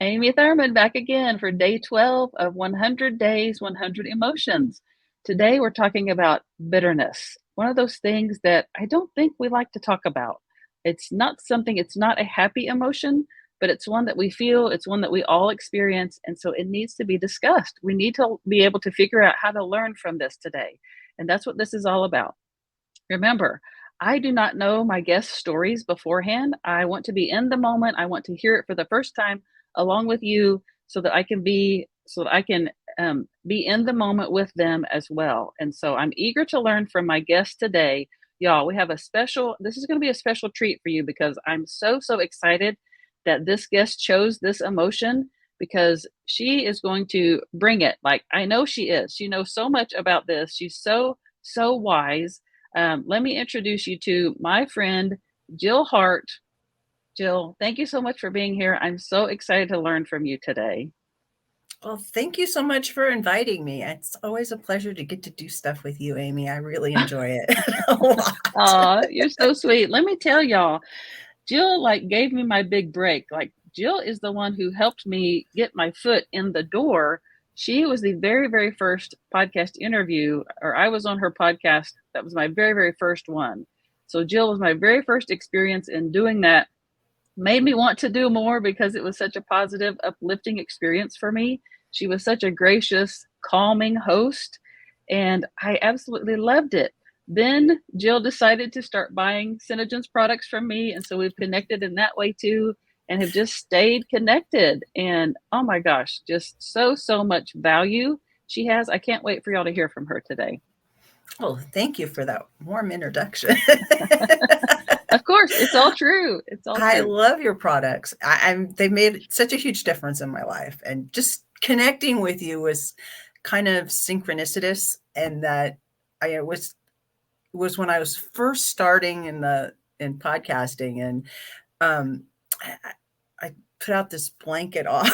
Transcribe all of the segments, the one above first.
Amy Thurman back again for day 12 of 100 Days, 100 Emotions. Today we're talking about bitterness, one of those things that I don't think we like to talk about. It's not a happy emotion, but it's one that we feel, it's one that we all experience, and so it needs to be discussed. We need to be able to figure out how to learn from this today. And that's what this is all about. Remember, I do not know my guest stories beforehand. I want to be in the moment. I want to hear it for the first time along with you so that I can be in the moment with them as well. And so I'm eager to learn from my guest today. Y'all, we have this is going to be a special treat for you because I'm so excited that this guest chose this emotion because she is going to bring it. Like I know she is. She knows so much about this. She's so wise. Let me introduce you to my friend, Jill Hart. Jill, thank you so much for being here. I'm so excited to learn from you today. Well, thank you so much for inviting me. It's always a pleasure to get to do stuff with you, Amy. I really enjoy it a lot. Aw, you're so sweet. Let me tell y'all, Jill like gave me my big break. Like Jill is the one who helped me get my foot in the door. She was the very first podcast interview, or I was on her podcast. That was my very first one. So Jill was my very first experience in doing that. Made me want to do more because it was such a positive, uplifting experience for me. She was such a gracious, calming host, and I absolutely loved it. Then Jill decided to start buying Synogen's products from me, and so we've connected in that way too, and have just stayed connected. And oh my gosh, just so much value she has. I can't wait for y'all to hear from her today. Well, thank you for that warm introduction. Of course, it's all true. It's all I true. love your products. They've made such a huge difference in my life, and just connecting with you was kind of synchronicitous, and that I it was when I was first starting in podcasting, and um, I, I put out this blanket offer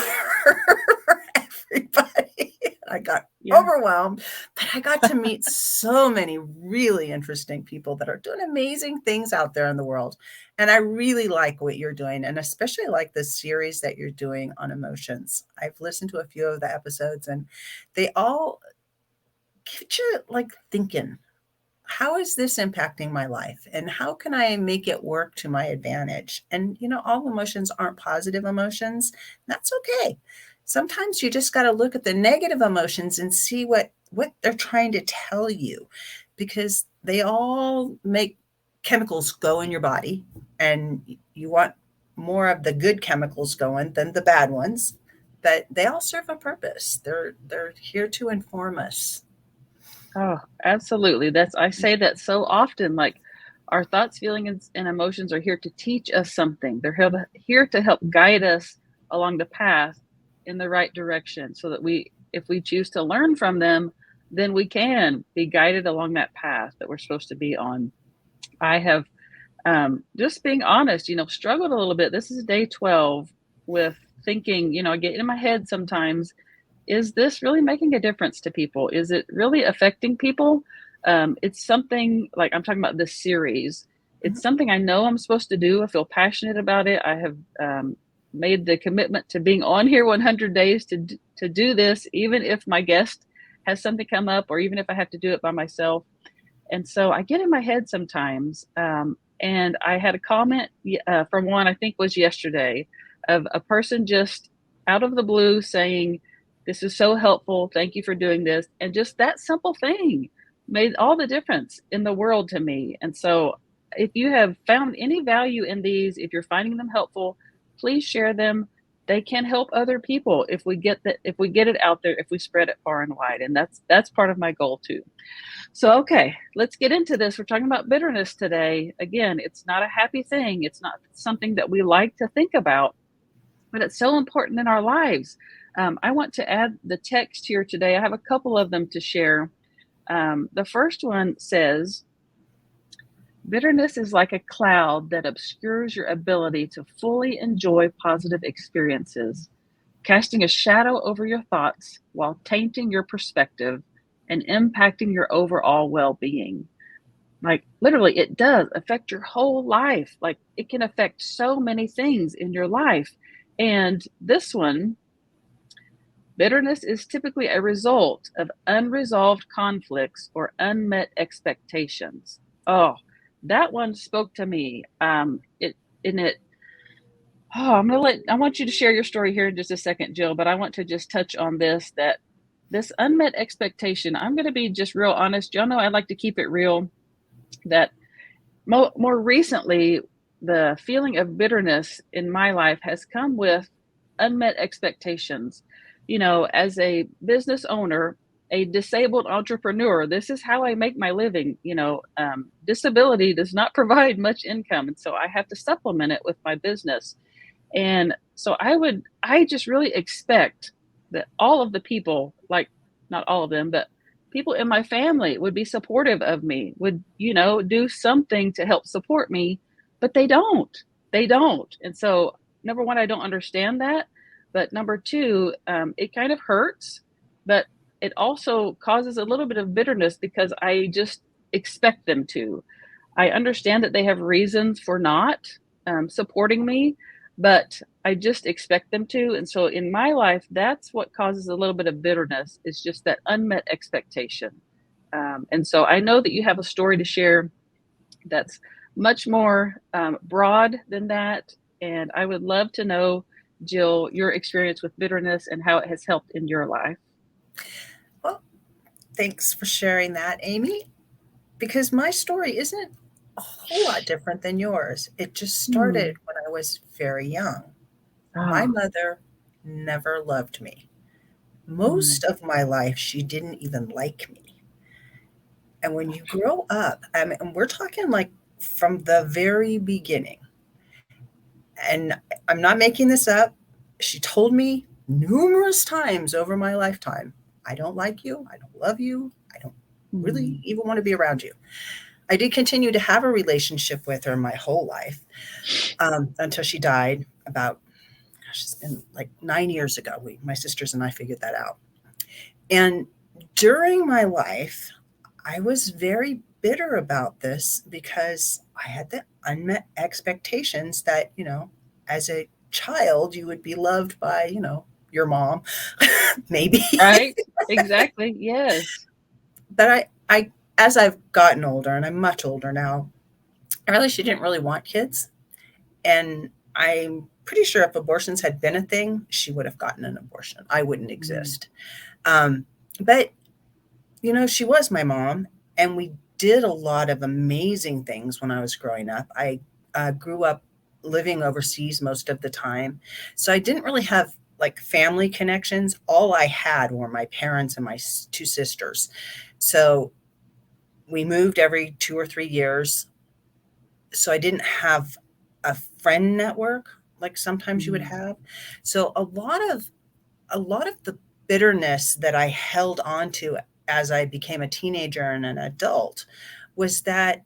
for everybody. I got Yeah. overwhelmed, but I got to meet so many really interesting people that are doing amazing things out there in the world. And I really like what you're doing, and especially like the series that you're doing on emotions. I've listened to a few of the episodes, and they all get you like thinking, how is this impacting my life, and how can I make it work to my advantage? And all emotions aren't positive emotions. That's okay. Sometimes you just got to look at the negative emotions and see what they're trying to tell you, because they all make chemicals go in your body, and you want more of the good chemicals going than the bad ones. But they all serve a purpose. They're here to inform us. Oh, absolutely. I say that so often. Like our thoughts, feelings, and emotions are here to teach us something. Here to help guide us along the path in the right direction so that if we choose to learn from them, then we can be guided along that path that we're supposed to be on. I have, just being honest, struggled a little bit. This is day 12 with thinking, I get in my head sometimes, is this really making a difference to people? Is it really affecting people? It's something like I'm talking about this series. It's Mhm. something I know I'm supposed to do. I feel passionate about it. I have made the commitment to being on here 100 days to do this, even if my guest has something come up, or even if I have to do it by myself. And so I get in my head sometimes. And I had a comment from one, I think was yesterday, of a person just out of the blue saying, "This is so helpful. Thank you for doing this." And just that simple thing made all the difference in the world to me. And so if you have found any value in these, if you're finding them helpful, please share them. They can help other people if we get it out there, if we spread it far and wide. And that's part of my goal too. So, okay, let's get into this. We're talking about bitterness today. Again, it's not a happy thing. It's not something that we like to think about, but it's so important in our lives. I want to add the text here today. I have a couple of them to share. The first one says, bitterness is like a cloud that obscures your ability to fully enjoy positive experiences, casting a shadow over your thoughts while tainting your perspective and impacting your overall well being. Like literally, it does affect your whole life. Like it can affect so many things in your life. And this one, bitterness is typically a result of unresolved conflicts or unmet expectations. Oh, that one spoke to me. It in it. Oh, I want you to share your story here in just a second, Jill, but I want to just touch on this that this unmet expectation. I'm going to be just real honest. Y'all know I like to keep it real. That more recently, the feeling of bitterness in my life has come with unmet expectations. You know, as a business owner, a disabled entrepreneur, this is how I make my living. You know, disability does not provide much income. And so I have to supplement it with my business. And so I just really expect that all of the people, like not all of them, but people in my family would be supportive of me, would, you know, do something to help support me, but they don't. They don't. And so, number one, I don't understand that. But number two, it kind of hurts, but it also causes a little bit of bitterness because I just expect them to. I understand that they have reasons for not supporting me, but I just expect them to. And so in my life, that's what causes a little bit of bitterness. Is just that unmet expectation. And so I know that you have a story to share that's much more broad than that. And I would love to know, Jill, your experience with bitterness and how it has helped in your life. Well, thanks for sharing that, Amy, because my story isn't a whole lot different than yours. It just started Hmm. when I was very young. My Ah. mother never loved me. Hmm. Most of my life, she didn't even like me. And when you grow up, I mean, and we're talking like from the very beginning, and I'm not making this up, she told me numerous times over my lifetime, I don't like you, I don't love you, I don't really Hmm. even want to be around you. I did continue to have a relationship with her my whole life until she died about, gosh, it's been like 9 years ago. My sisters and I figured that out. And during my life, I was very bitter about this because I had the unmet expectations that, as a child, you would be loved by, your mom, maybe. Right? Exactly. Yes. But as I've gotten older, and I'm much older now, I realized she didn't really want kids. And I'm pretty sure if abortions had been a thing, she would have gotten an abortion. I wouldn't Hmm. exist. But she was my mom, and we did a lot of amazing things when I was growing up. I grew up living overseas most of the time. So I didn't really have like family connections. All I had were my parents and my two sisters. So we moved every 2 or 3 years. So I didn't have a friend network like sometimes you would Hmm. have. So a lot of the bitterness that I held on to as I became a teenager and an adult was that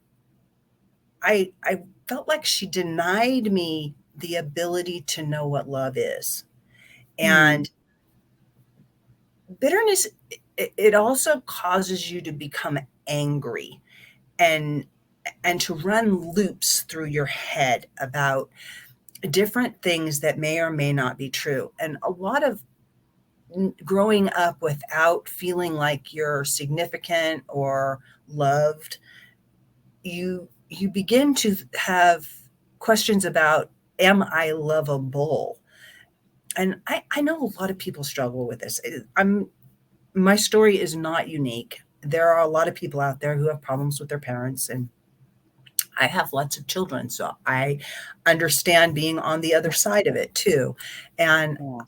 I felt like she denied me the ability to know what love is. Hmm. And bitterness, it also causes you to become angry and to run loops through your head about different things that may or may not be true. And a lot of growing up without feeling like you're significant or loved, you begin to have questions about, am I lovable? And I know a lot of people struggle with this. My story is not unique. There are a lot of people out there who have problems with their parents, and I have lots of children, so I understand being on the other side of it too. And Yeah.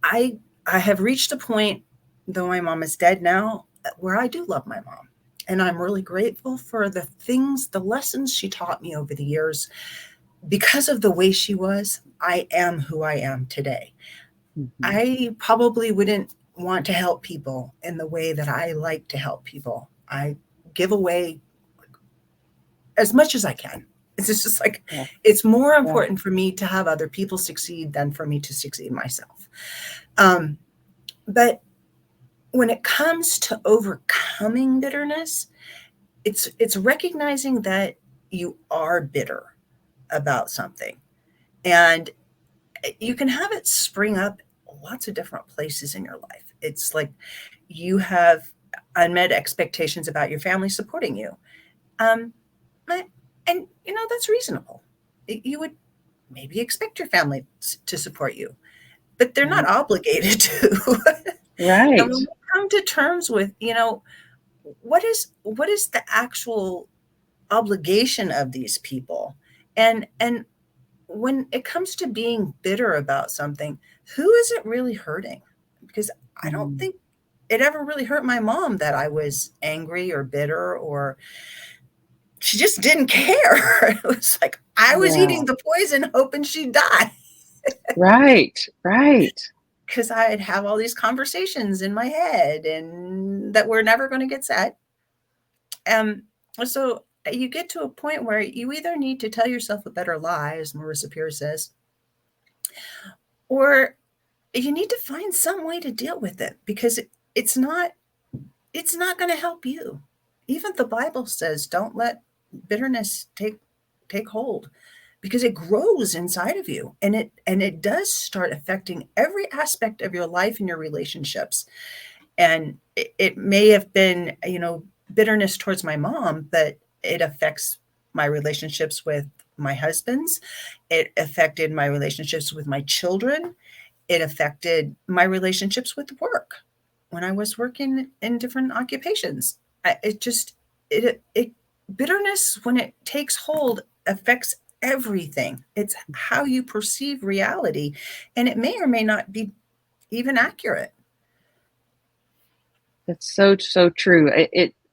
I I have reached a point, though my mom is dead now, where I do love my mom. And I'm really grateful for the lessons she taught me over the years. Because of the way she was, I am who I am today. Hmm. I probably wouldn't want to help people in the way that I like to help people. I give away as much as I can. It's just like, Yeah. it's more Yeah. important for me to have other people succeed than for me to succeed myself. Um, but when it comes to overcoming bitterness, it's recognizing that you are bitter about something. And you can have it spring up lots of different places in your life. It's like you have unmet expectations about your family supporting you. Um, and, that's reasonable. You would maybe expect your family to support you, but they're not Right. obligated to. And Right. when we come to terms with, what is the actual obligation of these people? And when it comes to being bitter about something, who is it really hurting? Because I don't Mm. think it ever really hurt my mom that I was angry or bitter, or she just didn't care. It was like I was Yeah. eating the poison hoping she'd die Right. Right. because I'd have all these conversations in my head and that were never going to get said. Um, so you get to a point where you either need to tell yourself a better lie, as Marissa Peer says, or you need to find some way to deal with it because it's not going to help you. Even the Bible says don't let bitterness take hold because it grows inside of you, and it does start affecting every aspect of your life and your relationships. And it may have been, bitterness towards my mom, but it affects my relationships with my husbands. It affected my relationships with my children. It affected my relationships with work when I was working in different occupations. It just, it bitterness, when it takes hold, affects everything. It's how you perceive reality, and it may or may not be even accurate. That's so, so true.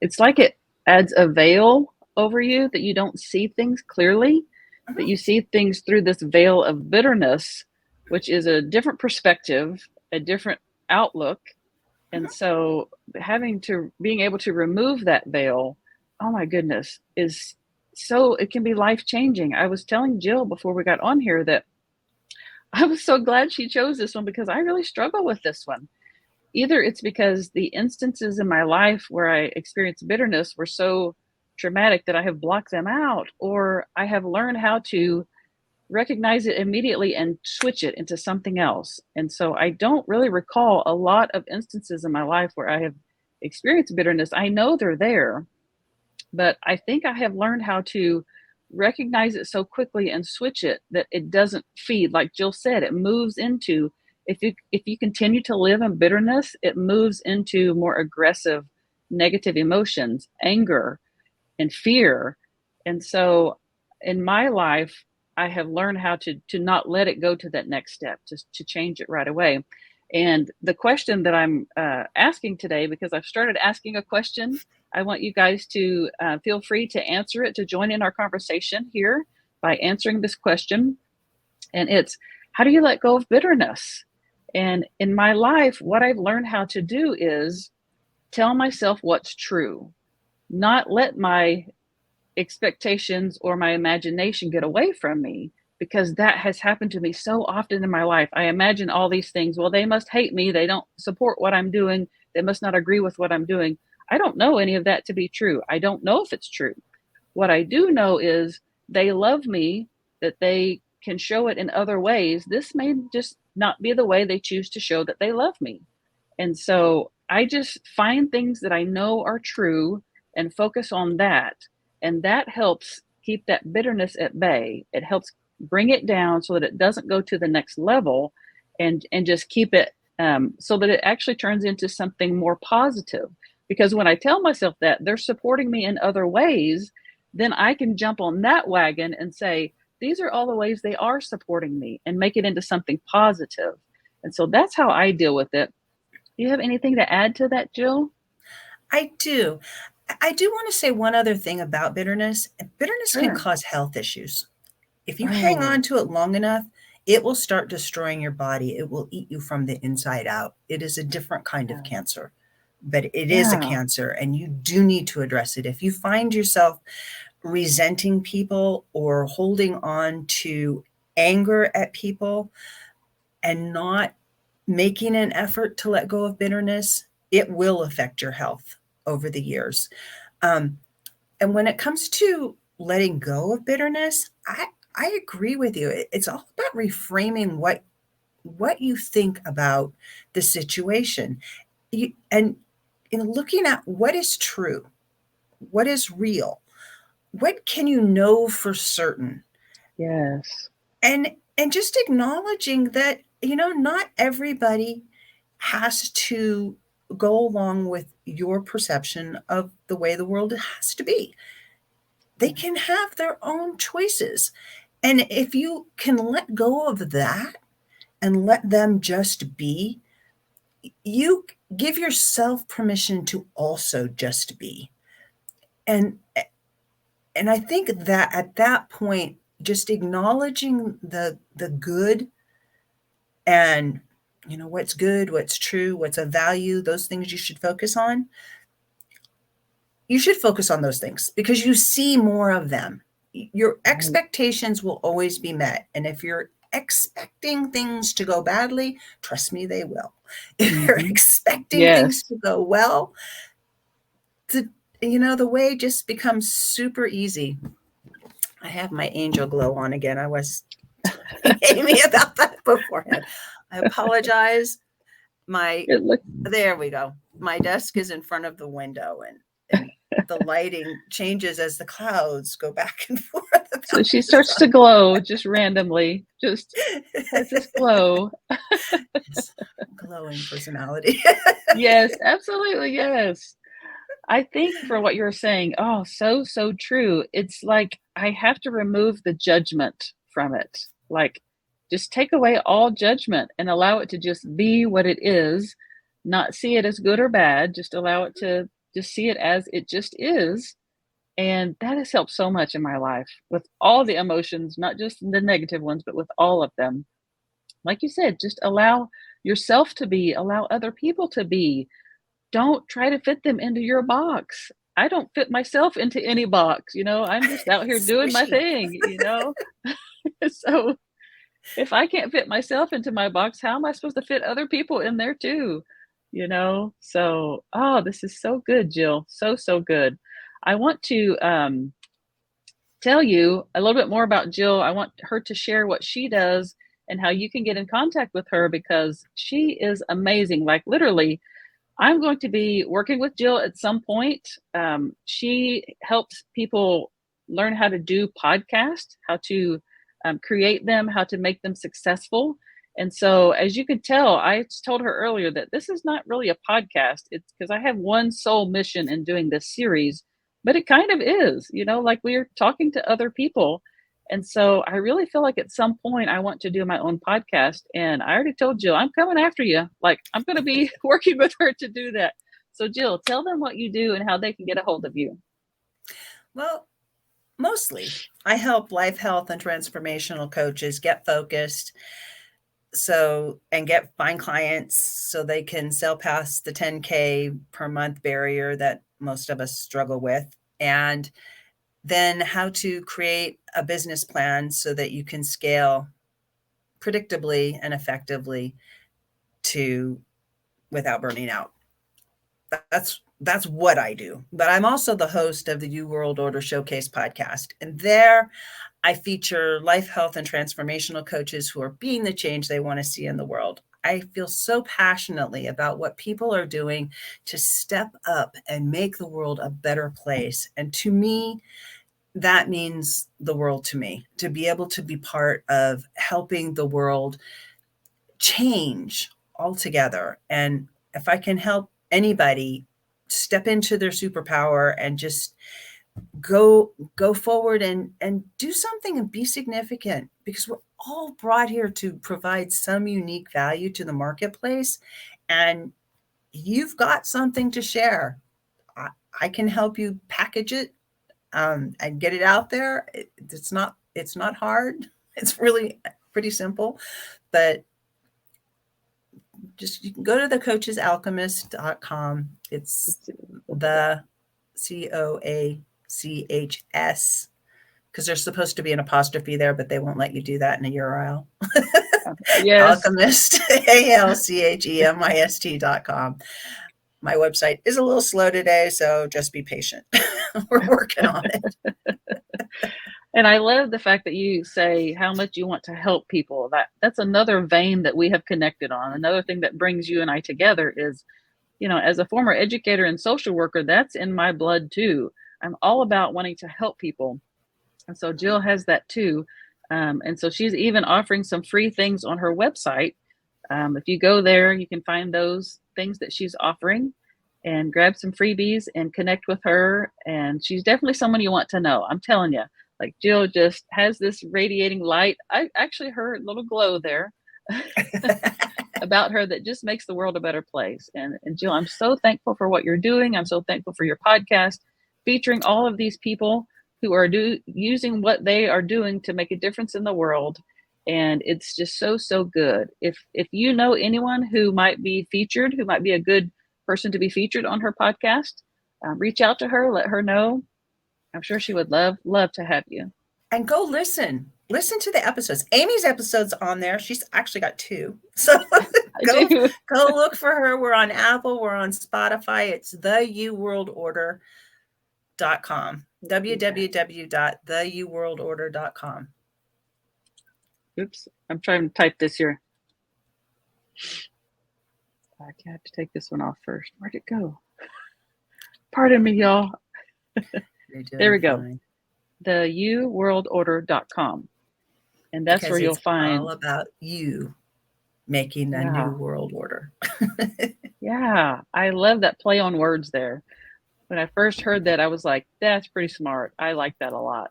It's like it adds a veil over you that you don't see things clearly, that Mhm. you see things through this veil of bitterness, which is a different perspective, a different outlook. And Mhm. so being able to remove that veil, oh my goodness, is so it can be life changing. I was telling Jill before we got on here that I was so glad she chose this one because I really struggle with this one. Either it's because the instances in my life where I experienced bitterness were so traumatic that I have blocked them out, or I have learned how to recognize it immediately and switch it into something else. And so I don't really recall a lot of instances in my life where I have experienced bitterness. I know they're there, but I think I have learned how to recognize it so quickly and switch it that it doesn't feed. Like Jill said, it moves into, if you continue to live in bitterness, it moves into more aggressive negative emotions, anger and fear. And so in my life, I have learned how to not let it go to that next step, to change it right away. And the question that I'm asking today, because I've started asking a question, I want you guys to feel free to answer it, to join in our conversation here by answering this question. And it's, how do you let go of bitterness? And in my life, what I've learned how to do is tell myself what's true, not let my expectations or my imagination get away from me, because that has happened to me so often in my life. I imagine all these things. Well, they must hate me. They don't support what I'm doing. They must not agree with what I'm doing. I don't know any of that to be true. I don't know if it's true. What I do know is they love me, that they can show it in other ways. This may just not be the way they choose to show that they love me. And so I just find things that I know are true and focus on that. And that helps keep that bitterness at bay. It helps bring it down so that it doesn't go to the next level, and just keep it so that it actually turns into something more positive. Because when I tell myself that they're supporting me in other ways, then I can jump on that wagon and say, these are all the ways they are supporting me, and make it into something positive. And so that's how I deal with it. Do you have anything to add to that, Jill? I do. I do want to say one other thing about bitterness. Bitterness can Sure. cause health issues. If you hang on Oh, to it long enough, it will start destroying your body. It will eat you from the inside out. It is a different kind of yeah. cancer, but it is a Yeah. cancer, and you do need to address it. If you find yourself resenting people or holding on to anger at people and not making an effort to let go of bitterness, it will affect your health over the years. Um, and when it comes to letting go of bitterness, I agree with you. It's all about reframing what you think about the situation. And in looking at what is true, what is real, what can you know for certain, Yes. and just acknowledging that, not everybody has to go along with your perception of the way the world has to be. They can have their own choices. And if you can let go of that and let them just be, you give yourself permission to also just be. And and I think that at that point, just acknowledging the good, and what's good, what's true, what's a value, those things you should focus on. You should focus on those things because you see more of them. Your Right. expectations will always be met. And if you're expecting things to go badly, trust me, they will. If you're Hmm. expecting things Yes. to go well, the the way just becomes super easy. I have my angel glow on again. I was telling Amy about that beforehand. I apologize. My It look, There we go. My desk is in front of the window, and the lighting changes as the clouds go back and forth so about she the starts to glow just randomly, just has sun. this glow. Yes, glowing personality. Yes, absolutely. Yes. I think for what you're saying, oh, so, so true. It's like I have to remove the judgment from it. Like, just take away all judgment and allow it to just be what it is, not see it as good or bad, just allow it to just see it as it just is. And that has helped so much in my life with all the emotions, not just the negative ones, but with all of them. Like you said, just allow yourself to be, allow other people to be. Don't try to fit them into your box. I don't fit myself into any box, I'm just out here doing my Squishy. thing. So if I can't fit myself into my box, how am I supposed to fit other people in there too? So, oh, this is so good, Jill. So, so good. I want to tell you a little bit more about Jill. I want her to share what she does and how you can get in contact with her because she is amazing. Like, literally, I'm going to be working with Jill at some point. She helps people learn how to do podcasts, how to create them, how to make them successful. And so, as you could tell, I told her earlier that this is not really a podcast. It's because I have one sole mission in doing this series, but it kind of is, like we're talking to other people. And so I really feel like at some point I want to do my own podcast. And I already told Jill, I'm coming after you. Like, I'm going to be working with her to do that. So, Jill, tell them what you do and how they can get a hold of you. Well, mostly I help life, health, and transformational coaches get focused, and find clients so they can sell past the 10K per month barrier that most of us struggle with, and then how to create a business plan so that you can scale predictably and effectively to without burning out. That's what I do. But I'm also the host of the U World Order Showcase podcast. And there I feature life, health, and transformational coaches who are being the change they want to see in the world. I feel so passionately about what people are doing to step up and make the world a better place. And to me, that means the world to me, to be able to be part of helping the world change altogether. And if I can help anybody step into their superpower and just go forward and do something and be significant, because we're all brought here to provide some unique value to the marketplace, and you've got something to share. I can help you package it, and get it out there. It's not hard. It's really pretty simple, but just you can go to thecoachesalchemist.com. It's Let's see. the COACHS, because there's supposed to be an apostrophe there, but they won't let you do that in a URL. Yes. Alchemist, ALCHEMIST.com. My website is a little slow today, so just be patient. We're working on it. And I love the fact that you say how much you want to help people. That's another vein that we have connected on. Another thing that brings you and I together is, as a former educator and social worker, that's in my blood too. I'm all about wanting to help people. And so Jill has that too. And so she's even offering some free things on her website. If you go there, you can find those things that she's offering and grab some freebies and connect with her. And she's definitely someone you want to know. I'm telling you, like Jill just has this radiating light. I actually heard a little glow there about her that just makes the world a better place. And Jill, I'm so thankful for what you're doing. I'm so thankful for your podcast featuring all of these people who are using what they are doing to make a difference in the world. And it's just so good. If you know anyone who might be featured, who might be a good person to be featured on her podcast, reach out to her, let her know. I'm sure she would love to have you. And go listen to the episodes. Amy's episode's on there. She's actually got 2. So go look for her. We're on Apple. We're on Spotify. It's theuworldorder.com. www.theuworldorder.com. Oops, I'm trying to type this here. I have to take this one off first. Where'd it go? Pardon me, y'all. There we go. Fine. theuworldorder.com. And that's where you'll find all about you making a new world order. Yeah, I love that play on words there. When I first heard that, I was like, that's pretty smart. I like that a lot.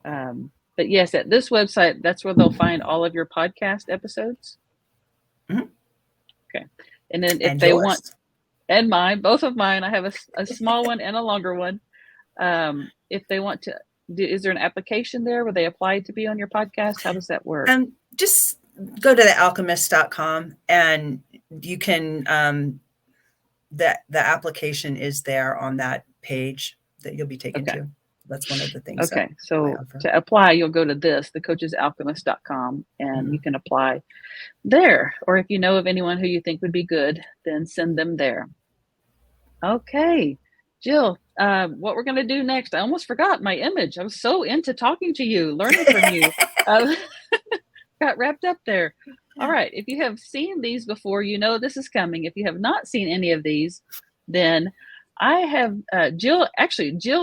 But yes, at this website, that's where they'll find all of your podcast episodes. Mm-hmm. Okay. And then if they want, and mine, both of mine, I have a small one and a longer one. If they want to, is there an application there where they apply to be on your podcast? How does that work? Just go to thealchemist.com and you can, the application is there on that page that you'll be taken to. That's one of the things. Okay. So to apply, you'll go to thecoachesalchemist.com and you can apply there. Or if you know of anyone who you think would be good, then send them there. Okay. Jill, what we're going to do next, I almost forgot my image. I was so into talking to you, learning from you. Got wrapped up there. All right. If you have seen these before, you know this is coming. If you have not seen any of these, then I have Jill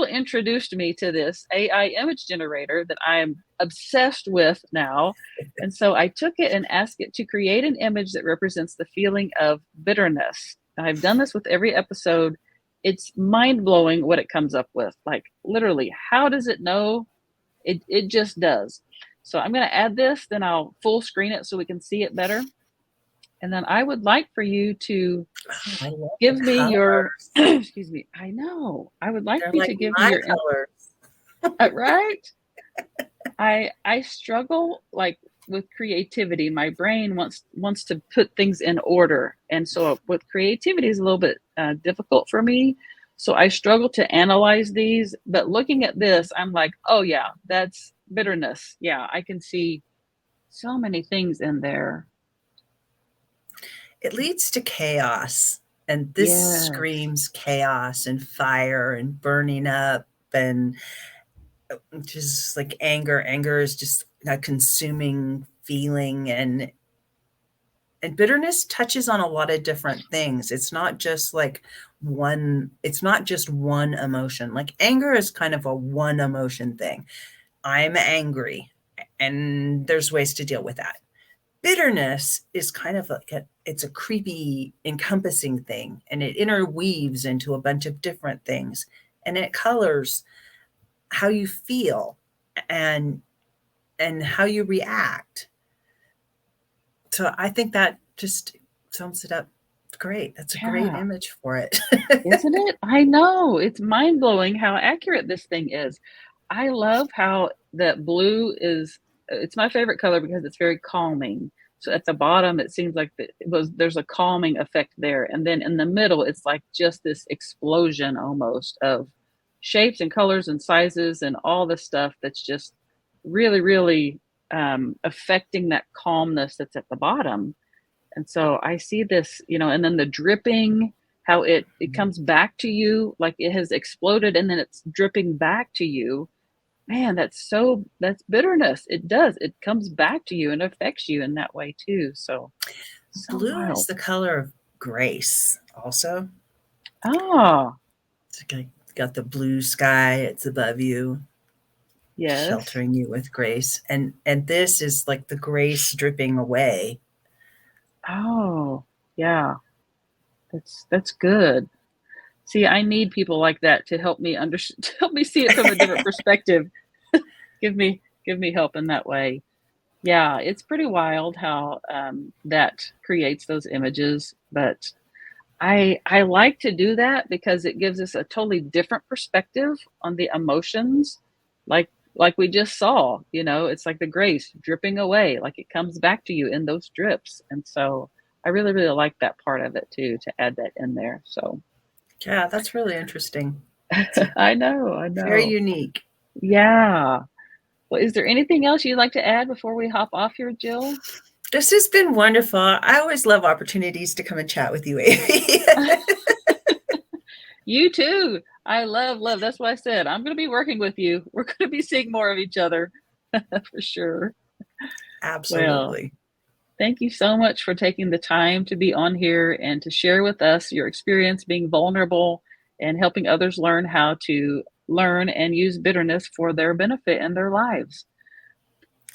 introduced me to this AI image generator that I'm obsessed with now. And so I took it and asked it to create an image that represents the feeling of bitterness. I've done this with every episode. It's mind-blowing what it comes up with. Like literally, how does it know? It just does. So I'm going to add this, then I'll full screen it so we can see it better. And then I would like for you to give me your, excuse me. I know. I would like you to give me your colors. Right? I struggle like with creativity. My brain wants to put things in order. And so with creativity is a little bit difficult for me. So I struggle to analyze these, but looking at this, I'm like, oh yeah, that's bitterness. Yeah, I can see so many things in there. It leads to chaos, and this screams chaos and fire and burning up and just like anger. Anger is just a consuming feeling, and bitterness touches on a lot of different things. It's not just one emotion. Like anger is kind of a one emotion thing. I'm angry, and there's ways to deal with that. Bitterness is kind of like it's a creepy, encompassing thing, and it interweaves into a bunch of different things, and it colors how you feel and how you react. So I think that just sums it up great. That's a great image for it. Isn't it? I know. It's mind-blowing how accurate this thing is. I love how that blue it's my favorite color because it's very calming. So at the bottom, it seems like there's a calming effect there. And then in the middle, it's like just this explosion almost of shapes and colors and sizes and all the stuff that's just really, really affecting that calmness that's at the bottom. And so I see this, and then the dripping, how it comes back to you, like it has exploded and then it's dripping back to you. Man, that's bitterness. It does. It comes back to you and affects you in that way too. So, so Blue is wild. the color of grace also. Ah, It's got the blue sky, it's above you, yes. sheltering you with grace. And this is like the grace dripping away. Oh, yeah. That's good. See, I need people like that to help me to help me see it from a different perspective. Give me help in that way. Yeah, it's pretty wild how that creates those images, but I like to do that because it gives us a totally different perspective on the emotions, like like we just saw. It's like the grace dripping away, like it comes back to you in those drips, and so I really really like that part of it too, to add that in there. So Yeah, that's really interesting. It's I very know. unique. Yeah. Well, is there anything else you'd like to add before we hop off here, Jill? This has been wonderful. I always love opportunities to come and chat with you, Amy. You too. I love. That's why I said I'm going to be working with you. We're going to be seeing more of each other for sure. Well, Absolutely. thank you so much for taking the time to be on here and to share with us your experience being vulnerable and helping others learn how to learn and use bitterness for their benefit in their lives.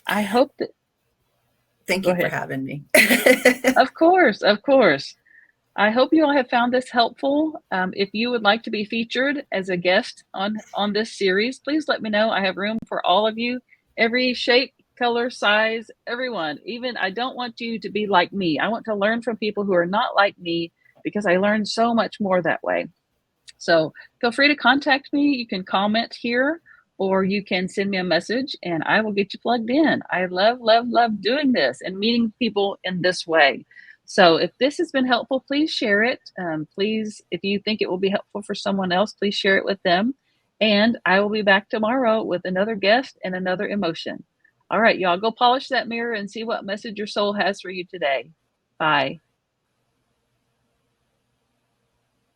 I hope that, Thank go you for ahead. having me. Of course, of course. I hope you all have found this helpful. If you would like to be featured as a guest on this series, please let me know. I have room for all of you, every shape, color, size, everyone. Even I don't want you to be like me. I want to learn from people who are not like me because I learn so much more that way. So feel free to contact me. You can comment here or you can send me a message and I will get you plugged in. I love, love, love doing this and meeting people in this way. So if this has been helpful, please share it. Please, if you think it will be helpful for someone else, please share it with them. And I will be back tomorrow with another guest and another emotion. All right, y'all, go polish that mirror and see what message your soul has for you today. Bye.